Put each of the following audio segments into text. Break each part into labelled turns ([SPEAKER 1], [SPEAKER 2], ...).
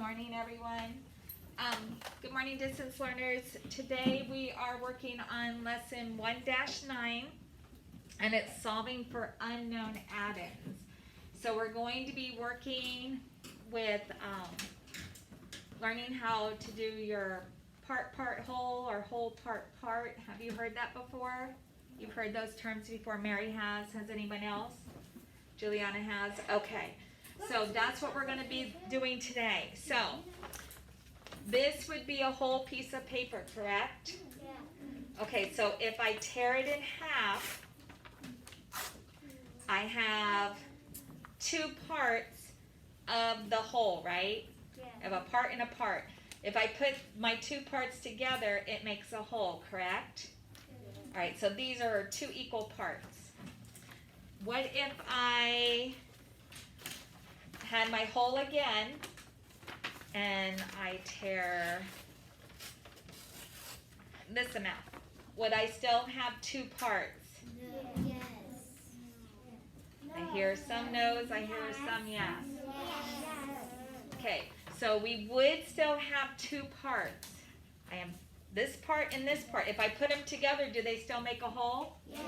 [SPEAKER 1] morning, everyone. Good morning, distance learners. Today we are working on lesson 1-9, and it's solving for unknown addends. So we're going to be working with learning how to do your part whole or whole part. Have you heard that before? You've heard those terms before. Mary has. Has anyone else? Juliana has. Okay. So that's what we're going to be doing today. So this would be a whole piece of paper, correct?
[SPEAKER 2] Yeah.
[SPEAKER 1] Okay, so if I tear it in half, I have two parts of the whole, right?
[SPEAKER 2] Yeah.
[SPEAKER 1] I have a part and a part. If I put my two parts together, it makes a whole, correct? All right, so these are two equal parts. What if I had my whole again, and I tear this amount? Would I still have two parts?
[SPEAKER 2] Yes.
[SPEAKER 1] I hear some no's, I hear some yes. Okay, so we would still have two parts. I have this part and this part. If I put them together, do they still make a whole?
[SPEAKER 2] Yes.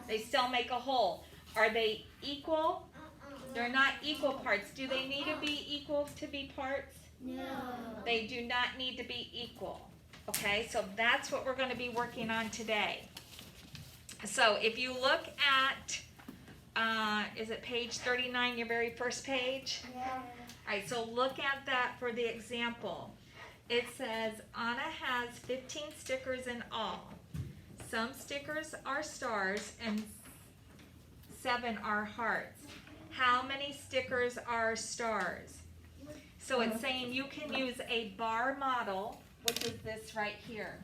[SPEAKER 1] They still make a whole. Are they equal? They're not equal parts. Do they need to be equal to be parts?
[SPEAKER 2] No.
[SPEAKER 1] They do not need to be equal. Okay, so that's what we're going to be working on today. So if you look at, is it page 39, your very first page?
[SPEAKER 2] Yeah.
[SPEAKER 1] All right, so look at that for the example. It says, Anna has 15 stickers in all. Some stickers are stars and 7 are hearts. How many stickers are stars? So it's saying you can use a bar model, which is this right here.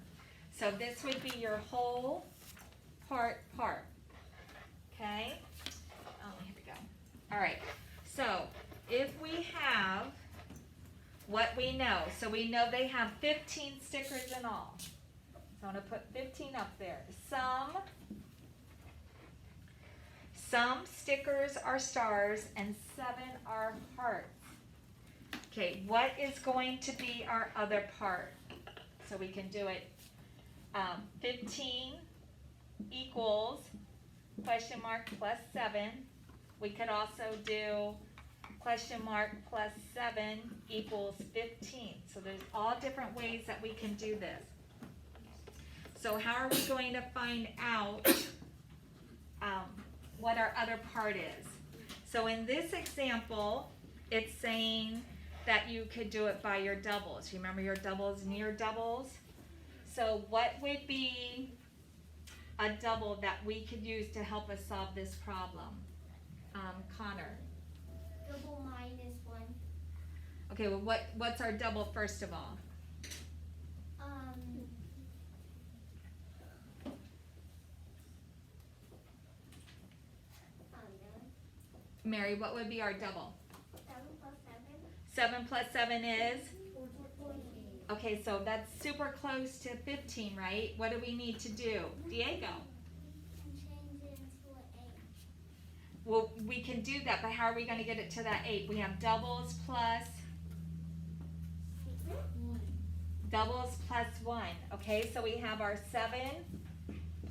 [SPEAKER 1] So this would be your whole part. Okay? Oh, here we go. All right. So if we have what we know, so we know they have 15 stickers in all. So I'm going to put 15 up there. Some stickers are stars and 7 are hearts. Okay, what is going to be our other part? So we can do it. 15 equals question mark plus 7. We could also do question mark plus 7 equals 15. So there's all different ways that we can do this. So how are we going to find out what our other part is? So in this example, it's saying that you could do it by your doubles. Remember your doubles and your doubles? So what would be a double that we could use to help us solve this problem? Connor.
[SPEAKER 2] Double minus 1.
[SPEAKER 1] Okay, well what's our double first of all? Mary, what would be our double?
[SPEAKER 2] 7 plus
[SPEAKER 1] 7 plus 7 is?
[SPEAKER 2] 14.
[SPEAKER 1] Okay, so that's super close to 15, right? What do we need to do? Diego.
[SPEAKER 2] Change it into an 8.
[SPEAKER 1] Well, we can do that, but how are we going to get it to that 8? We have doubles plus 1. Okay, so we have our 7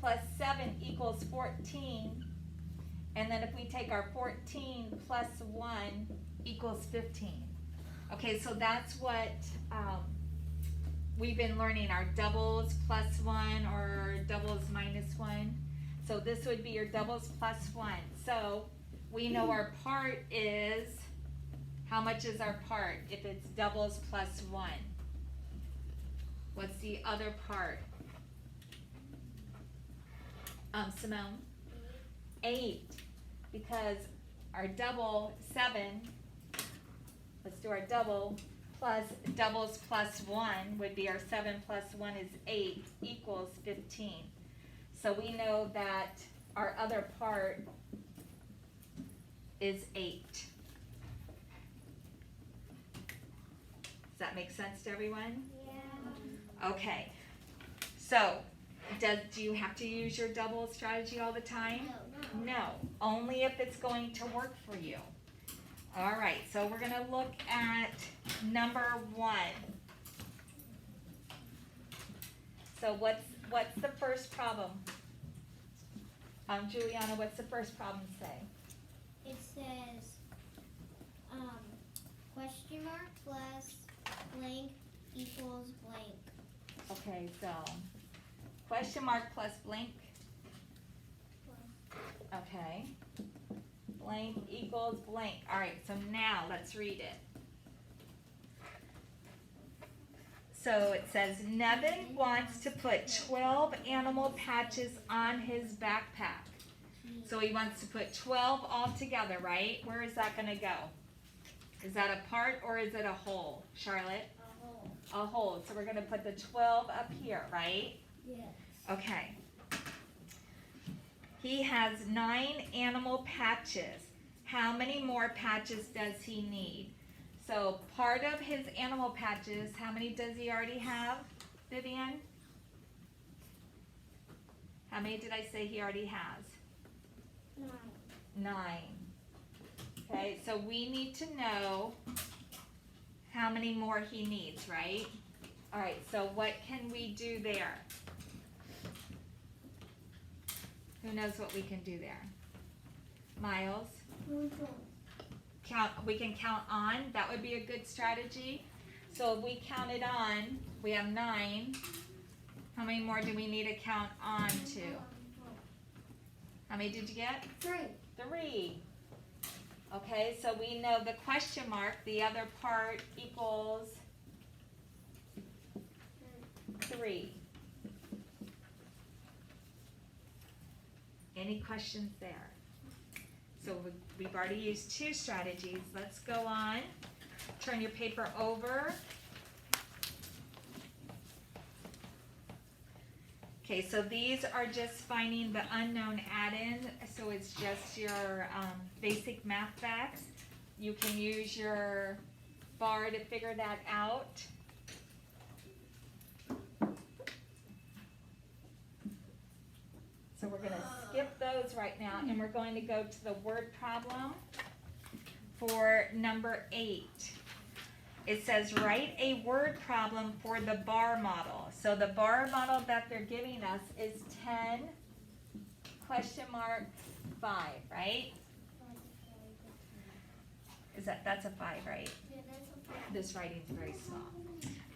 [SPEAKER 1] plus 7 equals 14. And then if we take our 14 plus 1 equals 15. Okay, so that's what we've been learning, our doubles plus 1 or doubles minus 1. So this would be your doubles plus 1. So we know our part is, how much is our part if it's doubles plus 1? What's the other part? Simone? 8. Because our double 7, let's do our double, plus doubles plus 1 would be our 7 plus 1 is 8 equals 15. So we know that our other part is 8. Does that make sense to everyone?
[SPEAKER 2] Yeah.
[SPEAKER 1] Okay. So do you have to use your double strategy all the time?
[SPEAKER 2] No.
[SPEAKER 1] No, only if it's going to work for you. All right, so we're gonna look at number 1. So what's the first problem? Juliana, what's the first problem say?
[SPEAKER 2] It says, question mark plus blank equals blank.
[SPEAKER 1] Okay, so question mark plus blank. Okay. Blank equals blank. All right, so now let's read it. So it says Nevin wants to put 12 animal patches on his backpack. So he wants to put 12 all together, right? Where is that going to go? Is that a part or is it a whole, Charlotte?
[SPEAKER 2] A whole.
[SPEAKER 1] A whole. So we're going to put the 12 up here, right?
[SPEAKER 2] Yes.
[SPEAKER 1] Okay. He has 9 animal patches. How many more patches does he need? So part of his animal patches, how many does he already have, Vivian? How many did I say he already has?
[SPEAKER 2] 9.
[SPEAKER 1] 9. Okay, so we need to know how many more he needs, right? All right, so what can we do there? Who knows what we can do there? Miles? We can count on. That would be a good strategy. So if we counted on, we have 9. How many more do we need to count on to? How many did you get?
[SPEAKER 2] 3.
[SPEAKER 1] 3. Okay, so we know the question mark, the other part equals 3. Any questions there? So we've already used 2 strategies. Let's go on. Turn your paper over. Okay, so these are just finding the unknown add-in. So it's just your basic math facts. You can use your bar to figure that out. So we're going to skip those right now, and we're going to go to the word problem for number 8. It says write a word problem for the bar model. So the bar model that they're giving us is 10 question mark 5, right? That's a 5, right?
[SPEAKER 2] Yeah, that's a 5.
[SPEAKER 1] This writing's very small.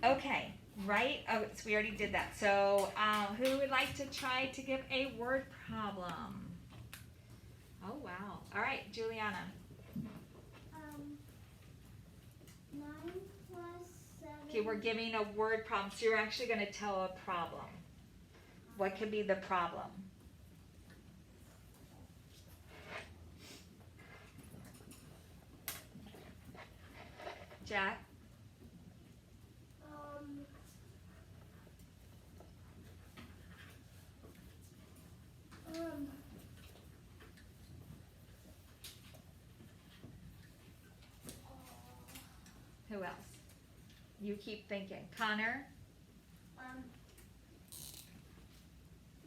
[SPEAKER 1] Okay, right? Oh, so we already did that. So who would like to try to give a word problem? Oh, wow. All right, Juliana.
[SPEAKER 2] 9 plus 7.
[SPEAKER 1] Okay, we're giving a word problem. So you're actually going to tell a problem. What could be the problem? Jack? Who else? You keep thinking. Connor?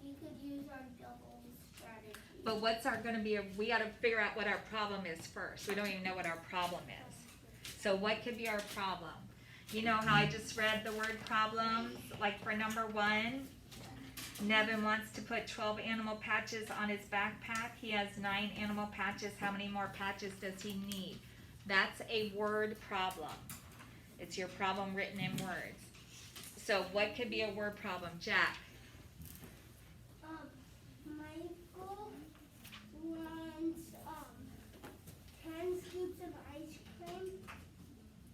[SPEAKER 2] You could use our double strategy.
[SPEAKER 1] But what's our going to be? We got to figure out what our problem is first. We don't even know what our problem is. So what could be our problem? You know how I just read the word problems? Like for number 1, Nevin wants to put 12 animal patches on his backpack. He has 9 animal patches. How many more patches does he need? That's a word problem. It's your problem written in words. So what could be a word problem? Jack?
[SPEAKER 2] Michael wants 10 scoops of ice cream,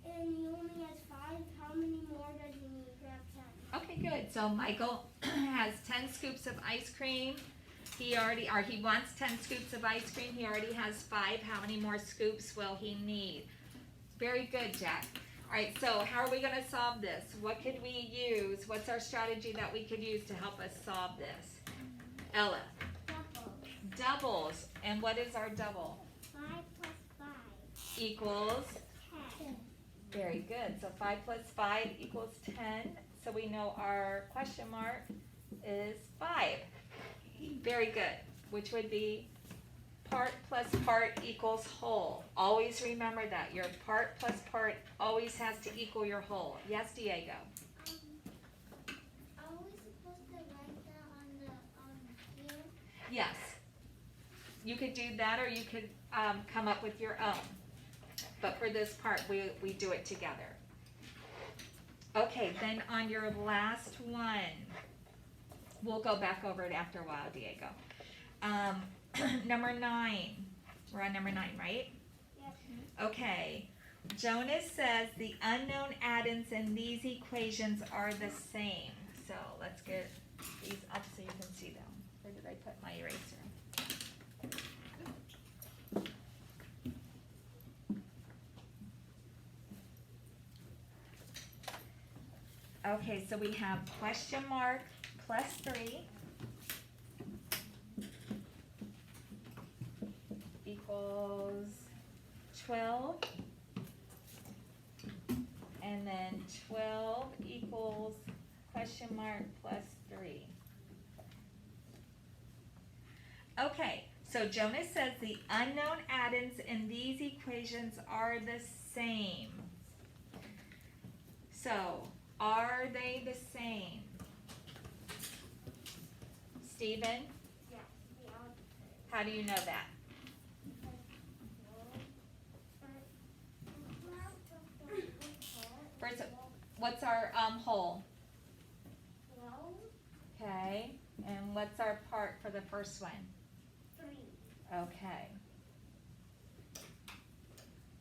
[SPEAKER 2] and he only has 5. How many more does he need to have 10?
[SPEAKER 1] Okay, good. So Michael has 10 scoops of ice cream. He wants 10 scoops of ice cream. He already has 5. How many more scoops will he need? Very good, Jack. All right, so how are we going to solve this? What could we use? What's our strategy that we could use to help us solve this? Ella? Doubles. And what is our double?
[SPEAKER 2] 5 plus 5.
[SPEAKER 1] Equals?
[SPEAKER 2] 10.
[SPEAKER 1] Very good. So 5 plus 5 equals 10. So we know our question mark is 5. Very good. Which would be part plus part equals whole. Always remember that. Your part plus part always has to equal your whole. Yes, Diego?
[SPEAKER 2] Are we supposed to write that on here?
[SPEAKER 1] Yes. You could do that, or you could come up with your own. But for this part, we do it together. Okay, then on your last one, we'll go back over it after a while, Diego. Number 9. We're on number 9, right?
[SPEAKER 2] Yes.
[SPEAKER 1] Okay. Jonas says the unknown addends in these equations are the same. So let's get these up so you can see them. Where did I put my eraser? Okay, so we have question mark plus 3 equals 12, and then 12 equals question mark plus 3. Okay, so Jonas says the unknown addends in these equations are the same. So, are they the same? Stephen,
[SPEAKER 2] Yeah.
[SPEAKER 1] how do you know that? First, what's our whole?
[SPEAKER 2] 12,
[SPEAKER 1] Okay, and what's our part for the first one?
[SPEAKER 2] 3.
[SPEAKER 1] Okay.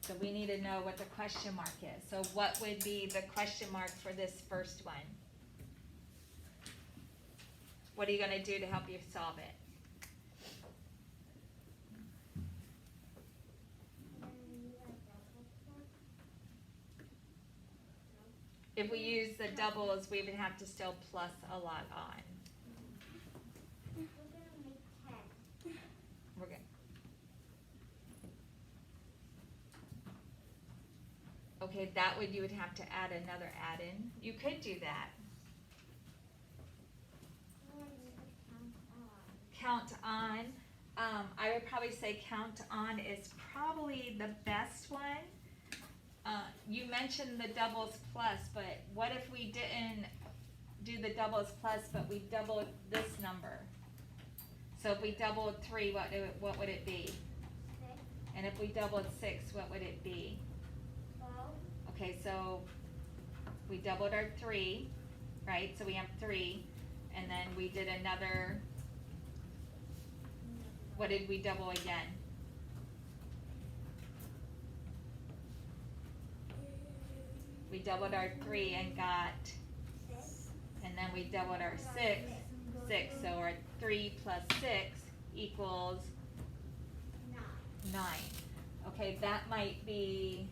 [SPEAKER 1] So we need to know what the question mark is. So what would be the question mark for this first one? What are you gonna do to help you solve it? If we use the doubles, we would have to still plus a lot on.
[SPEAKER 2] We're gonna make 10.
[SPEAKER 1] We're good. Okay, that would, you would have to add another add-in. You could do that. Count on, I would probably say count on is probably the best one. You mentioned the doubles plus, but what if we didn't do the doubles plus, but we doubled this number? So if we doubled 3, what would it be?
[SPEAKER 2] 6,
[SPEAKER 1] And if we doubled 6, what would it be?
[SPEAKER 2] 12,
[SPEAKER 1] Okay, so we doubled our 3, right? So we have 3, and then we did another, what did we double again? We doubled our 3 and got,
[SPEAKER 2] 6,
[SPEAKER 1] and then we doubled our 6, so our 3 plus 6 equals 9. Okay, that might be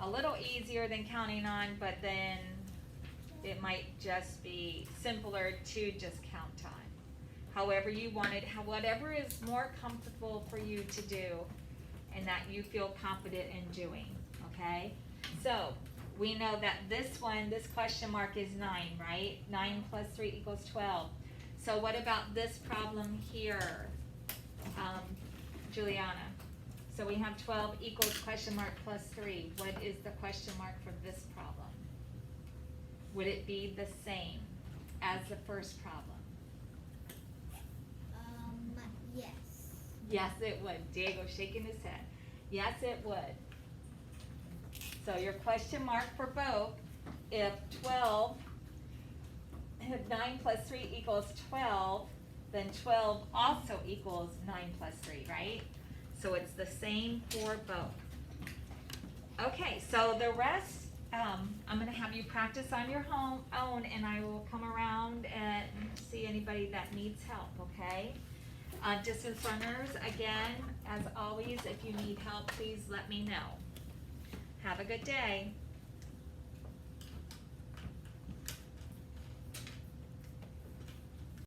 [SPEAKER 1] a little easier than counting on, but then it might just be simpler to just count on. However you want it, whatever is more comfortable for you to do and that you feel confident in doing, okay? So, we know that this one, this question mark is 9, right? 9 plus 3 equals 12. So what about this problem here, Juliana? So we have 12 equals question mark plus 3. What is the question mark for this problem? Would it be the same as the first problem?
[SPEAKER 2] Yes.
[SPEAKER 1] Yes, it would. Diego's shaking his head. Yes, it would. So your question mark for both, if 9 plus 3 equals 12, then 12 also equals 9 plus 3, right? So it's the same for both. Okay, so the rest, I'm gonna have you practice on your own, and I will come around and see anybody that needs help, okay? Distance runners, again, as always, if you need help, please let me know. Have a good day.